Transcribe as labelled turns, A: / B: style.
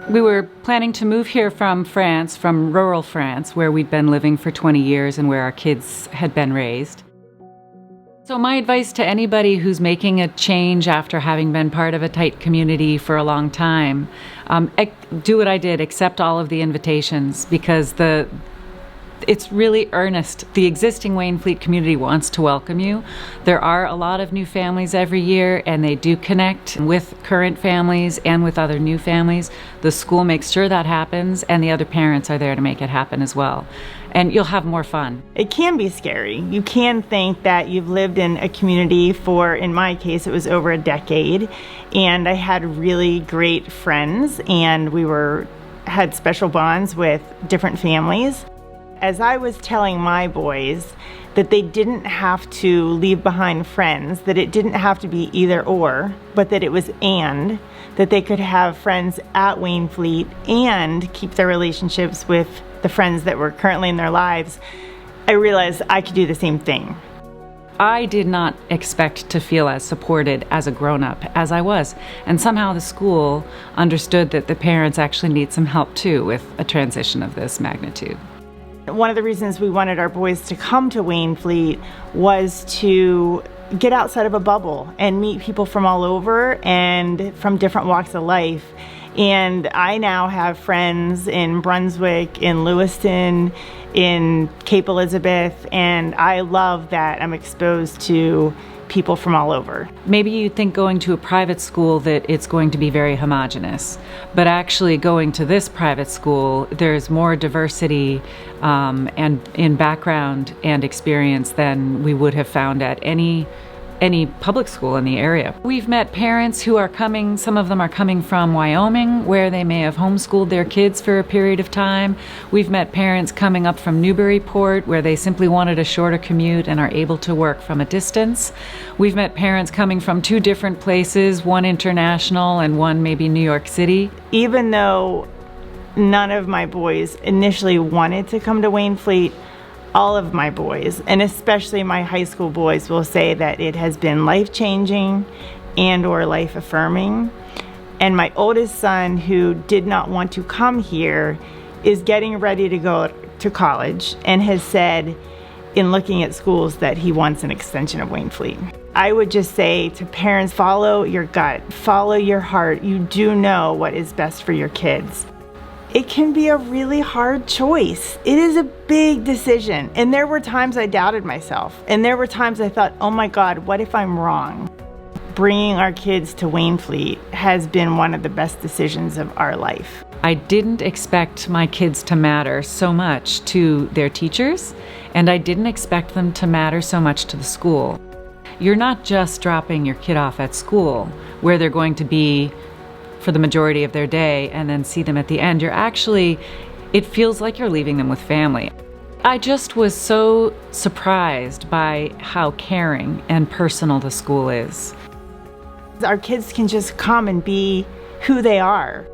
A: We were planning to move here from France, from rural France, where we'd been living for 20 years and where our kids had been raised. So my advice to anybody who's making a change after having been part of a tight community for a long time, do what I did, accept all of the invitations, because it's really earnest. The existing Waynflete community wants to welcome you. There are a lot of new families every year, and they do connect with current families and with other new families. The school makes sure that happens, and the other parents are there to make it happen as well. And you'll have more fun.
B: It can be scary. You can think that you've lived in a community for, in my case, it was over a decade, and I had really great friends, and we had special bonds with different families. As I was telling my boys that they didn't have to leave behind friends, that it didn't have to be either or, but that it was and, that they could have friends at Waynflete and keep their relationships with the friends that were currently in their lives, I realized I could do the same thing.
A: I did not expect to feel as supported as a grown-up as I was, and somehow the school understood that the parents actually need some help too with a transition of this magnitude.
B: One of the reasons we wanted our boys to come to Waynflete was to get outside of a bubble and meet people from all over and from different walks of life. And I now have friends in Brunswick, in Lewiston, in Cape Elizabeth, and I love that I'm exposed to people from all over.
A: Maybe you think going to a private school that it's going to be very homogenous, but actually going to this private school, there's more diversity and in background and experience than we would have found at any public school in the area. We've met parents who are coming, some of them are coming from Wyoming, where they may have homeschooled their kids for a period of time. We've met parents coming up from Newburyport, where they simply wanted a shorter commute and are able to work from a distance. We've met parents coming from two different places, one international and one maybe New York City.
B: Even though none of my boys initially wanted to come to Waynflete, all of my boys, and especially my high school boys, will say that it has been life-changing and or life-affirming. And my oldest son, who did not want to come here, is getting ready to go to college and has said, in looking at schools, that he wants an extension of Waynflete. I would just say to parents, follow your gut, follow your heart. You do know what is best for your kids. It can be a really hard choice. It is a big decision. And there were times I doubted myself. And there were times I thought, oh my God, what if I'm wrong? Bringing our kids to Waynflete has been one of the best decisions of our life.
A: I didn't expect my kids to matter so much to their teachers, and I didn't expect them to matter so much to the school. You're not just dropping your kid off at school, where they're going to be for the majority of their day and then see them at the end. It feels like you're leaving them with family. I just was so surprised by how caring and personal the school is.
B: Our kids can just come and be who they are.